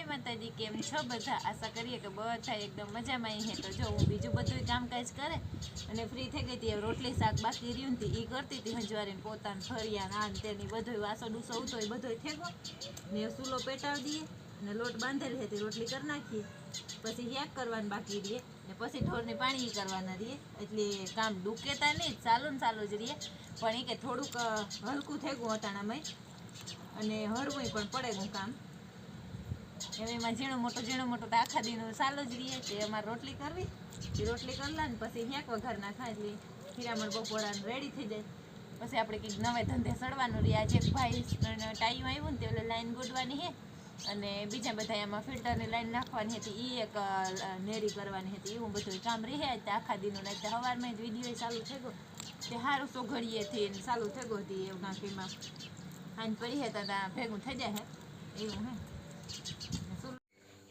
માતાજી, કેમ છો બધા? આશા કરીએ કે બધા એકદમ મજામાં હે. તો જો હું બીજું બધું કામકાજ કરે અને ફ્રી થઈ ગઈ હતી. રોટલી શાક બાકી રહ્યું ને એ કરતી હતી હંજવારીને પોતાને ફરિયા આન તેની બધું વાસો ડૂસો ઉતો એ બધો થેગો ને ચૂલો પેટાવી દઈએ અને લોટ બાંધેલી હતી રોટલી કરી નાખીએ, પછી હેક કરવાનું બાકી રહીએ ને પછી ઢોરને પાણી કરવાના રહીએ. એટલે કામ ડૂકેતા નહીં, ચાલુ જ રહીએ. પણ એ કે થોડુંક હલકું થઈ ગયું અટાણામાં અને હળવું પણ પડે ગયું કામ. એમાં ઝીણું મોટું તો આખા દીનું ચાલુ જ રહીએ. તે અમારે રોટલી કરવી, એ રોટલી કરલા ને પછી હેક વઘાર નાખા એટલે હીરામણ બપોરાનું રેડી થઈ જાય. પછી આપણે કંઈક નવે ધંધે સડવાનું રહીએ. આજે ભાઈ ટાઈમ આવ્યું ને તે લાઈન ગોડવાની છે અને બીજા બધા એમાં ફિલ્ટરની લાઈન નાખવાની હતી, એ એક નેરી કરવાની હતી. એવું બધું કામ રહે. આખા દીનું ને સવારમાં જ વિડીયો ચાલુ થઈ ગયો તે સારું સોઘડીએથી ચાલુ થઈ ગયો હતી. એવું કાંક એમાં હાન પડી હે ત્યાં ભેગું થઈ જાય એવું હે.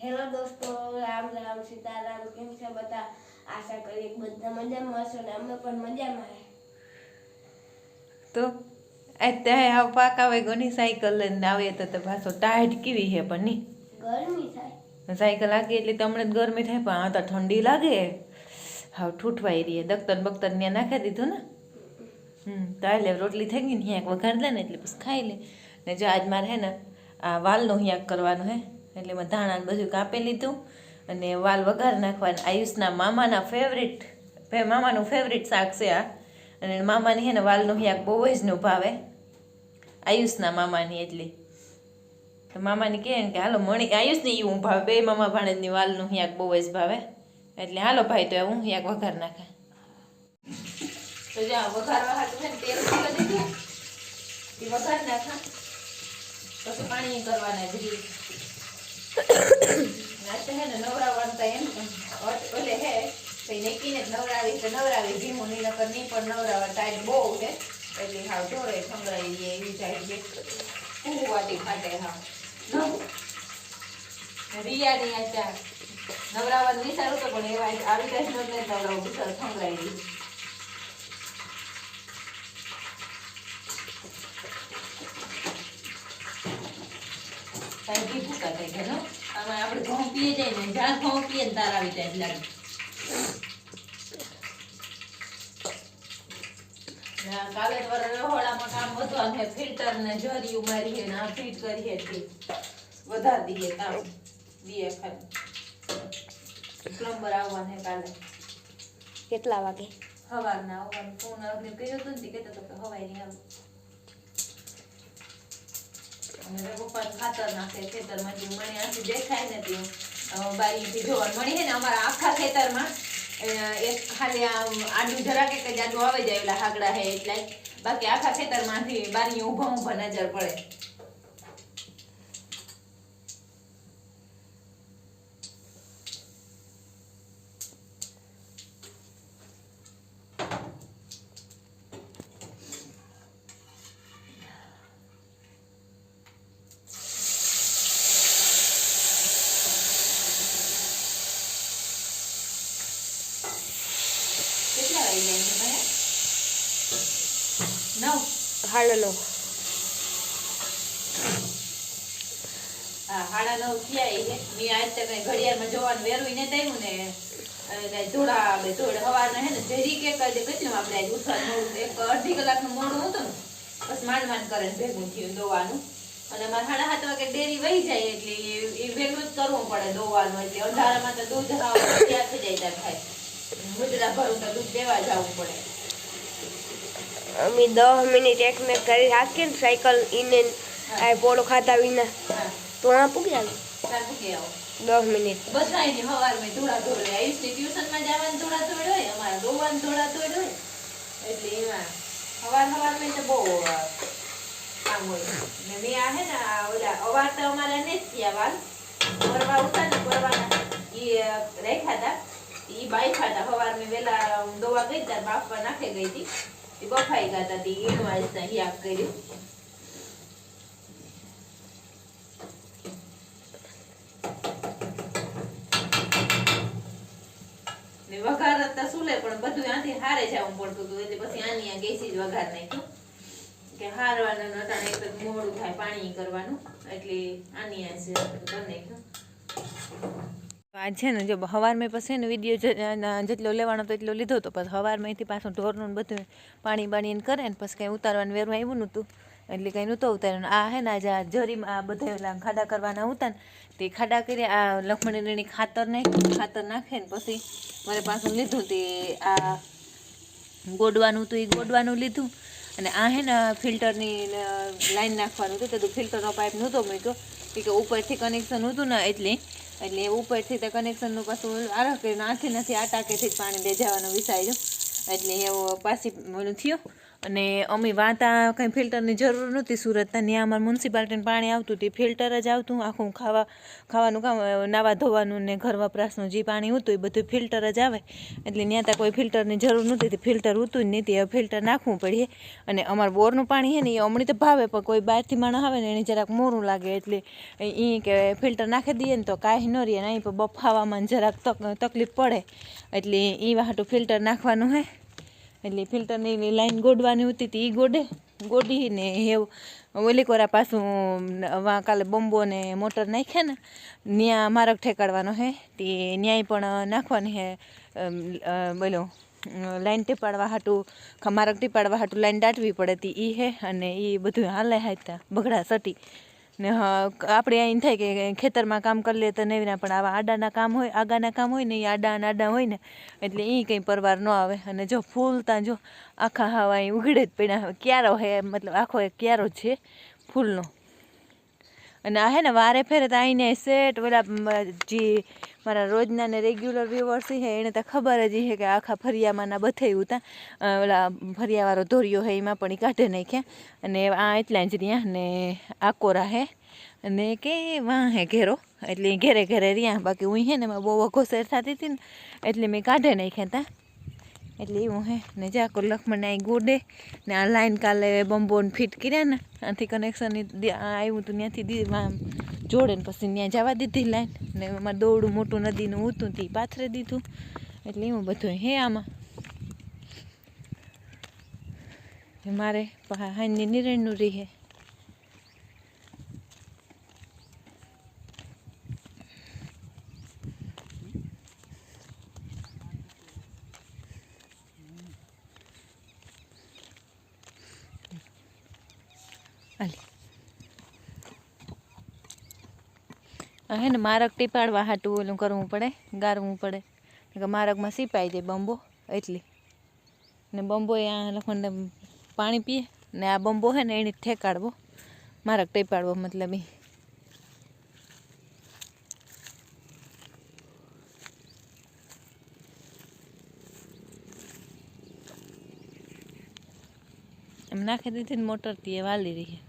હેલો દોસ્તો, રામ રામ સીતારામ. કેમ છે બધા? આશા કરીએ બધા મજામાં હશો ને અમે પણ મજામાં હે. તો અત્યારે આવ પાકા વેગોની સાયકલ લઈને આવે તો પાછો ટાઈટ કેવી હે પણ નહીં ગરમી થાય. સાયકલ આગે એટલે તમને ગરમી થાય પણ આ તો ઠંડી લાગે. હાવ ઠૂઠવાઈ રહી. દખ્તર બખ્તર ત્યાં નાખી દીધું ને તો એટલે રોટલી થઈ ગઈ ને હિયાક વઘાર દે ને એટલે પછી ખાઈ લે ને જો આજ મારે હે ને આ વાલનો હિયાક કરવાનો હે એટલે એમાં ધાણા બધું કાપી લીધું અને વાલ વઘાર નાખવાનું આયુષના મામાનું ફેવરિટ શાક છે આ અને મામાની હે ને વાલનો હિયાક બહુ જ ન ભાવે આયુષના મામાની એટલી તો મામાની કહે ને કે હાલો મણી આયુષને એવું ભાવે બે મામા ભાણેજની વાલનું હિયાક બહુ જ ભાવે એટલે હાલો ભાઈ તો હું હિયાક વઘાર નાખે તો જ્યાં વઘારવા હાટું છે ને તેલ મૂકી દીધું એ વઘાર નાખા પછી પાણી કરવાના બધી નાચે હે ને નવરાવાનું એમ ઓલે હે કઈ નક્કીને જ નવરાવી ભીમું નહીં નકર નહીં પણ નવરાવા ટાઈટ બહુ છે એટલે હાવ ઢોરે સંભળાઈ દે એવી ટાઈટ ખૂબ વાટી ફાટે હાવ રિયાની આ નવરાવાનું વિચારું તો પણ એવા આવી ટાઈટ નથી નવરાવું વિચાર સંભળાઈ દે કાંઈ ભૂકા થાય કે નો આમાં આપણે ઘઉં પીએ જાય ને જ્યાં ઘઉં પીએ ને તાર આવી જાય લાગે કાલે રહોડામાં કામ વધવાનું છે ફિલ્ટર ને જરી ઉમારીએ ને આ ફિટ કરીએ વધારી દઈએ કામ દીએ ખાલી પ્લમ્બર આવવાને કાલે કેટલા વાગે સવારના આવવાનું ફોન અમને કહ્યું હતું ને કહેતો હતો કે હવાઈ નહીં આવું અને પપ્પા ખાતર નાખે ખેતરમાં જે મને આથી દેખાય નથી બારીથી જોવાનું મળી છે ને અમારા આખા ખેતરમાં એક ખાલી આડું જરાક એક જ આડું આવી જાય એલા હાગડા હે એટલે બાકી આખા ખેતરમાંથી બારી ઊભા નજર પડે હાલો હા 9:30 થયા છે મેં આજ તક ઘડિયાળમાં જોવાનું વેરું ને થયું ને ધોળા સવારના હે ને જરી કે કેટલું આપણે આજ ઉઠવા મોડું એક અડધી કલાકનું મોડું હતું ને બસ માંડ કરે ભેગું થયું દોવાનું અને મારે 7:30 વાગે ડેરી વહી જાય એટલે એ ભેગું જ કરવું પડે દોવાનું એટલે અંધારામાં તો દૂધ તૈયાર થઈ જાય થાય મુજરા ભરું તો દૂધ દેવા જવું પડે અમે 10 મિનિટ એક મેં કરી રાખીએ ને સાયકલ ઈને આ પોળો ખાતા વિના તો આ પૂગી આવી 10 મિનિટ બધાયની સવારમાં ધોળા ધોળે આયુષની ટ્યુશનમાં જવાનું ધોળા ધોળ હોય અમારા દોવાનું ધોળા ધોળ હોય એટલે એમાં સવારમાં તો બહુ કામ હોય ને મેં આ હે ને ઓલા અવાર તો અમારા ને જ થયા વાલ પરવા ઉતા ને પરવાના એ રાખ્યા હતા એ બાઈફા હતા સવારમાં વેલા દોવા ગઈ ત્યાં બાફવા નાખી ગઈ હતી એ બફાઈ ગયા હતા એનું આજ હિયાક કર્યું ને વઘાર હતા સુલે પણ બધું આથી હારે જવું પડતું હતું એટલે પછી આની આ ગેસી જ વઘાર નાખ્યું કે હારવાનું નટાણે એક મોડું થાય પાણી કરવાનું એટલે આની આ કરી નાખ્યું આજ છે ને જો સવારમાં પછી ને વિડીયો જેટલો લેવાનો હતો એટલો લીધો હતો પછી સવારમાંથી પાછું ઢોરનું બધું પાણી બાણીને કરે ને પછી કંઈ ઉતારવાનું વેરું આવ્યું નહોતું એટલે કંઈ નહોતું ઉતાર્યું આ હે ને આજે આ જરીમાં આ બધા ખાડા કરવાના હતા ને તે ખાડા કરી આ લખમણીની ખાતર નાખે ને પછી મારે પાછું લીધું તે આ ગોડવાનું હતું એ ગોડવાનું લીધું અને આ હે ને ફિલ્ટરની લાઈન નાખવાનું હતું તો ફિલ્ટરનો પાઇપ નહોતો મૂક્યો કે ઉપરથી કનેક્શન હતું ને એટલે ઉપરથી તો કનેક્શનનું પાછું આરખ કરીને આથી નથી આ ટાંકેથી જ પાણી લઈ જવાનું વિચાર્યું એટલે એવું પાછી ઓલું થયું અને અમે વાતા કંઈ ફિલ્ટરની જરૂર નહોતી સુરતના ત્યાં અમારે મ્યુનિસિપાલિટીનું પાણી આવતું હતું ફિલ્ટર જ આવતું આખું ખાવાનું કામ નાવા ધોવાનું ને ઘર વપરાશનું જે પાણી હતું એ બધું ફિલ્ટર જ આવે એટલે ત્યાં ત્યાં કોઈ ફિલ્ટરની જરૂર નહોતી ફિલ્ટર હતું જ નહીં હવે ફિલ્ટર નાખવું પડીએ અને અમારું બોરનું પાણી છે ને એ હમણાં તો ભાવે પણ કોઈ બહારથી માણસ આવે ને એને જરાક મોરું લાગે એટલે એ કે ફિલ્ટર નાખી દઈએ ને તો કાંઈ ન રહે ને અહીં પણ બફાવામાં જરાક તકલીફ પડે એટલે એ વાટું ફિલ્ટર નાખવાનું હે એટલે ફિલ્ટરની લાઈન ગોડવાની હતી એ ગોડીને એવું ઓલી કોરા પાછું કાલે બોમ્બો ને મોટર નાખ્યા ને ત્યાં મારક ઠેકાડવાનો હે તે ન્યાય પણ નાખવાની હે બોલો લાઈન ટીપાડવા હાટું મારક ટીપાડવા હાટું લાઈન દાટવી પડે તી એ હે, અને એ બધું હાલે હાથતા બગડા સટી ને. આપણે અહીં થાય કે ખેતરમાં કામ કરી લે તો નેવીના, પણ આવા આડાના કામ હોય, આગાના કામ હોય ને એ આડા હોય ને એટલે એ કંઈ પરવાર ન આવે. અને જો ફૂલ ત્યાં જો આખા હવા અહીં ઉઘડે જ પડ્યા, ક્યારો હે, મતલબ આખો એક ક્યારો છે ફૂલનો. અને આ હે ને વારે ફેરે તો આવીને સેટ ઓલા જે મારા રોજના ને રેગ્યુલર વ્યુઅર્સ છે એને તો ખબર જ છે કે આખા ફરિયામાંના બથાયું હતા, ઓલા ફરિયાવાળો ધોરિયો હે એમાં પણ એ કાઢે નાખ્યા. અને આ એટલા જ રહ્યા ને આ કોરા હે અને કે વાં હે ઘેરો, એટલે ઘેરે ઘેરે રહ્યા. બાકી હું હે ને એમાં બહુ અઘોસેર થતી હતી ને એટલે મેં કાઢે નાખ્યા હતા. એટલે એવું હે ને જાકો લખમણને અહીં ગોડે ને આ લાઈન કાલે બંબોને ફિટ કર્યા ને, ત્યાંથી કનેક્શન આવ્યું હતું ત્યાંથી જોડે ને પછી ત્યાં જવા દીધી લાઈન. ને એમાં દોડું મોટું નદીનું ઊતું તે પાથરે દીધું. એટલે એવું બધું હે આમાં. મારે હાઈની નિરણનું રહી હે. હે ને મારક ટીપાડવા હાટું ઓલું કરવું પડે, ગારવું પડે, મારકમાં સીપાઈ જાય બંબો એટલી. ને બંબો આ લખમણને પાણી પીએ ને આ બંબો હે ને એને ઠેકાડવો, મારક ટીપાડવો મતલબ એ. એમ નાખી દીધી ને મોટરથી એ વાલી રહી.